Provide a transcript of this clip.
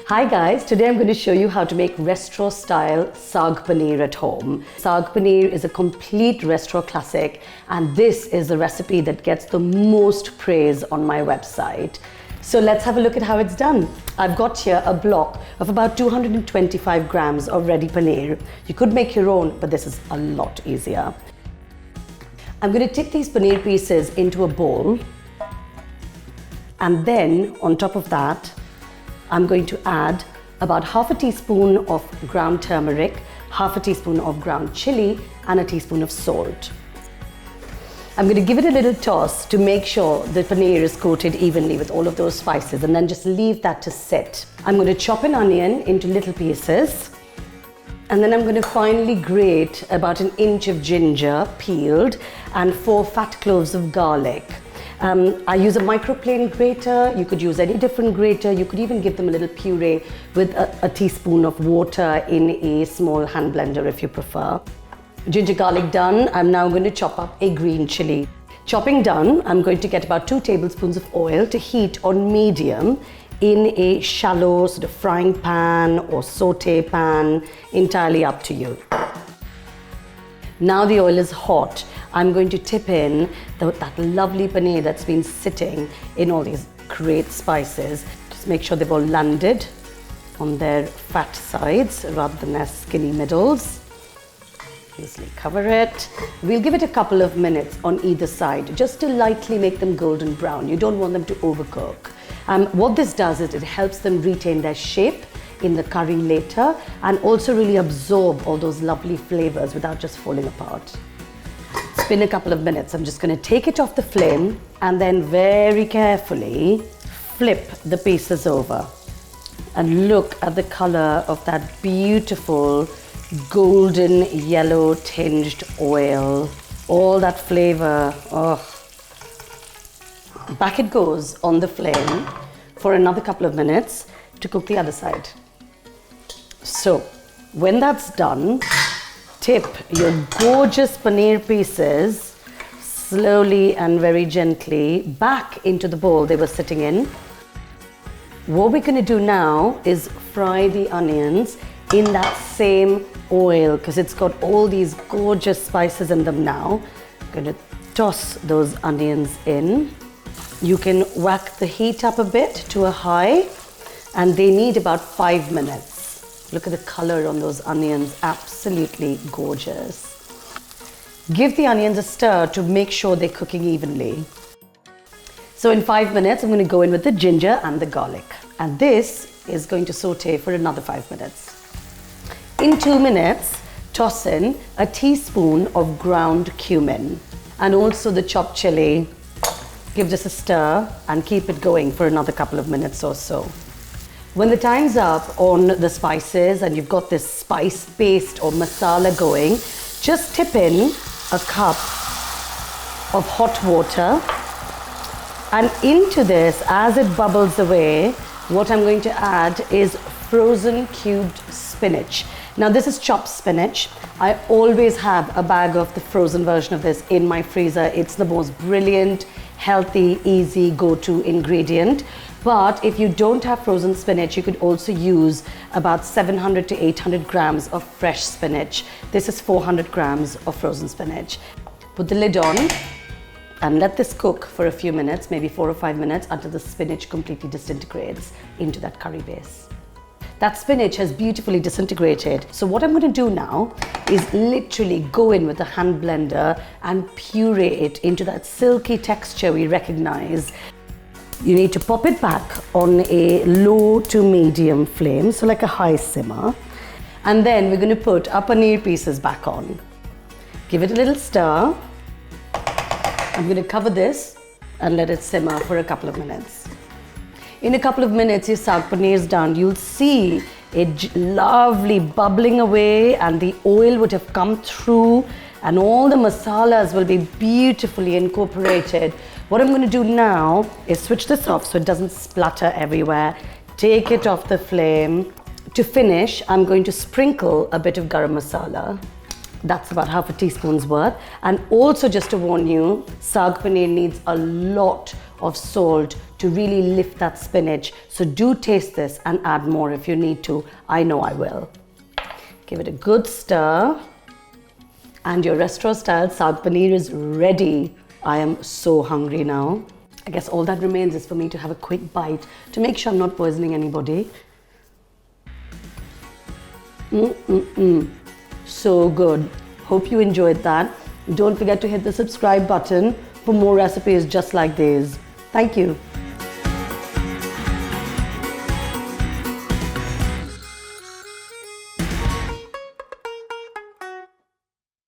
Hi guys, today I'm going to show you how to make restaurant style Saag Paneer at home. Saag Paneer is a complete restaurant classic and this is the recipe that gets the most praise on my website. So let's have a look at how it's done. I've got here a block of about 225 grams of ready paneer. You could make your own, but this is a lot easier. I'm going to tip these paneer pieces into a bowl, and then on top of that I'm going to add about half a teaspoon of ground turmeric, half a teaspoon of ground chili, and a teaspoon of salt. I'm going to give it a little toss to make sure the paneer is coated evenly with all of those spices, and then just leave that to sit. I'm going to chop an onion into little pieces, and then I'm going to finely grate about an inch of ginger peeled and 4 fat cloves of garlic. I use a microplane grater. You could use any different grater. You could even give them a little puree with a teaspoon of water in a small hand blender if you prefer. Ginger garlic done. I'm now going to chop up a green chili. Chopping done, I'm going to get about 2 tablespoons of oil to heat on medium in a shallow sort of frying pan or saute pan, entirely up to you. Now the oil is hot. I'm going to tip in that lovely paneer that's been sitting in all these great spices. Just make sure they've all landed on their fat sides rather than their skinny middles. Easily cover it. We'll give it a couple of minutes on either side just to lightly make them golden brown. You don't want them to overcook. What this does is it helps them retain their shape in the curry later and also really absorb all those lovely flavors without just falling apart. It's been a couple of minutes. I'm just going to take it off the flame and then very carefully flip the pieces over and look at the color of that beautiful golden yellow tinged oil. All that flavor. Oh. Back it goes on the flame for another couple of minutes to cook the other side. So when that's done, tip your gorgeous paneer pieces slowly and very gently back into the bowl they were sitting in. What we're going to do now is fry the onions in that same oil because it's got all these gorgeous spices in them now. I'm going to toss those onions in. You can whack the heat up a bit to a high, and they need about 5 minutes. Look at the color on those onions, absolutely gorgeous. Give the onions a stir to make sure they're cooking evenly. So in 5 minutes, I'm going to go in with the ginger and the garlic. And this is going to saute for another 5 minutes. In 2 minutes, toss in a teaspoon of ground cumin and also the chopped chili. Give this a stir and keep it going for another couple of minutes or so. When the time's up on the spices and you've got this spice paste or masala going, just tip in a cup of hot water, and into this, as it bubbles away, what I'm going to add is frozen cubed spinach. Now this is chopped spinach. I always have a bag of the frozen version of this in my freezer. It's the most brilliant, healthy, easy go-to ingredient. But if you don't have frozen spinach, you could also use about 700 to 800 grams of fresh spinach. This is 400 grams of frozen spinach. Put the lid on and let this cook for a few minutes, maybe 4 or 5 minutes, until the spinach completely disintegrates into that curry base. That spinach has beautifully disintegrated. So what I'm going to do now is literally go in with a hand blender and puree it into that silky texture we recognize. You need to pop it back on a low to medium flame, so like a high simmer. And then we're going to put our paneer pieces back on. Give it a little stir. I'm going to cover this and let it simmer for a couple of minutes. In a couple of minutes, your saag paneer is done. You'll see it lovely bubbling away and the oil would have come through and all the masalas will be beautifully incorporated. What I'm going to do now is switch this off so it doesn't splatter everywhere. Take it off the flame. To finish, I'm going to sprinkle a bit of garam masala. That's about half a teaspoon's worth. And also just to warn you, saag paneer needs a lot of salt to really lift that spinach. So do taste this and add more if you need to. I know I will. Give it a good stir. And your restaurant style saag paneer is ready. I am so hungry now. I guess all that remains is for me to have a quick bite to make sure I'm not poisoning anybody. So good. Hope you enjoyed that. Don't forget to hit the subscribe button for more recipes just like these. Thank you.